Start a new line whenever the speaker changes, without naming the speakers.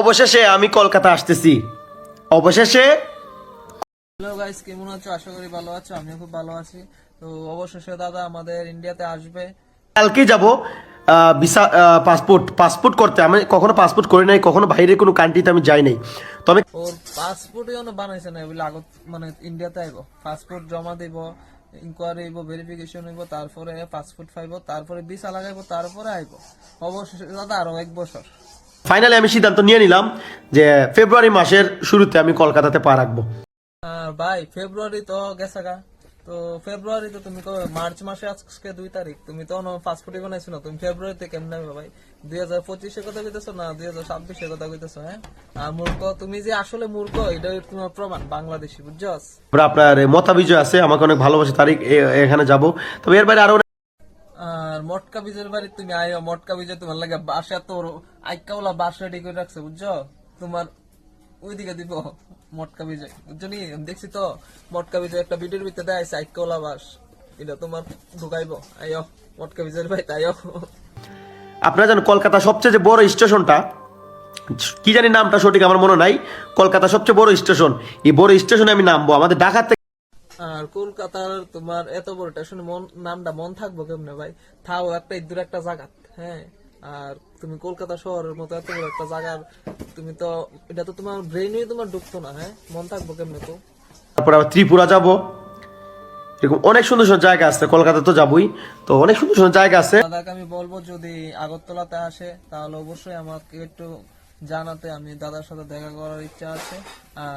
অবশেষে আমি কলকাতা আসতেছি অবশেষে।
হ্যালো গাইস, কেমন আছো? আশা করি ভালো আছো। আমিও খুব ভালো আছি। তো অবশেষে দাদা আমাদের ইন্ডিয়াতে আসবে।
কালকে যাব ভিসা পাসপোর্ট করতে। আমি কখনো পাসপোর্ট করি নাই, কখনো বাইরের কোনো কান্ট্রিতে আমি যাই নাই। তো আমি
ওর পাসপোর্টই বানাইছে না বলে আগত ইন্ডিয়াতে আইব, পাসপোর্ট জমা দিব, ইনকোয়ারি হইব, ভেরিফিকেশন হইব, তারপরে পাসপোর্ট পাইব, তারপরে ভিসা লাগাইব, তারপরে আইব। অবশেষে দাদা আরো 1 বছর।
ফাইনালি আমি সিদ্ধান্ত নিয়ে নিলাম যে ফেব্রুয়ারি মাসের শুরুতে আমি কলকাতাতে পা রাখবো।
আর ভাই ফেব্রুয়ারি তো গেছে গা। তো ফেব্রুয়ারি তো তুমি কবে? মার্চ মাসে আজকে 2 তারিখ। তুমি তো পাসপোর্টই বানাইছো না, তুমি ফেব্রুয়ারিতে কেমন নেবে ভাই? 2025-এর কথা কইতেছো না 2026-এর কথা কইতেছো? হ্যাঁ, আর মূর্খ তুমি, যে আসলে মূর্খ এটা তোমার প্রমাণ বাংলাদেশি, বুঝছস?
তারপরে আপনার মতা বিজয় আছে, আমাকে অনেক ভালোবাসে তারিখ, এখানে যাব। তবে এর বাইরে আরো
আর মটকা বিজয়ের বাড়ি তুমি আইও। মটকা বিজয় তোমার লাগে বাসা, তোর আইকাওলা বাস রেডি করে রাখছে, বুঝছো? তোমার ওইদিকে দিব মটকা বিজয়, বুঝছো নি? দেখছি তো মটকা বিজয় একটা ভিডিওর ভিতরে দেয় আইকাওলা বাস, এটা তোমার ঢুকাইবো। আইও মটকা বিজয়ের বাড়ি, আইও।
আপনারা জানেন কলকাতা সবচেয়ে যে বড় স্টেশনটা, কি জানি নামটা সঠিক আমার মনে নাই, কলকাতা সবচেয়ে বড় স্টেশন, এই বড় স্টেশনে আমি নামবো। আমাদের ঢাকা থেকে
আর কলকাতার তোমার এত বড় স্টেশন নামটা মন থাকবো কেমনে ভাই? থাও একটা ইদুর একটা জায়গা, হ্যাঁ। আর তুমি কলকাতা শহরের মতো এত বড় একটা জায়গার, তুমি তো এটা তো তোমার ব্রেইনে তোমার ঢুকতো না, হ্যাঁ? মন থাকবো কেমনে তো?
তারপর আবার ত্রিপুরা যাব। এরকম অনেক সুন্দর সুন্দর জায়গা আছে, কলকাতা তো যাবই, তো অনেক সুন্দর সুন্দর জায়গা আছে।
দাদাকে আমি বলবো যদি আগরতলাতে আসে তাহলে অবশ্যই আমাকে একটু জানাতে, আমি দাদার সাথে দেখা করার ইচ্ছা আছে। আর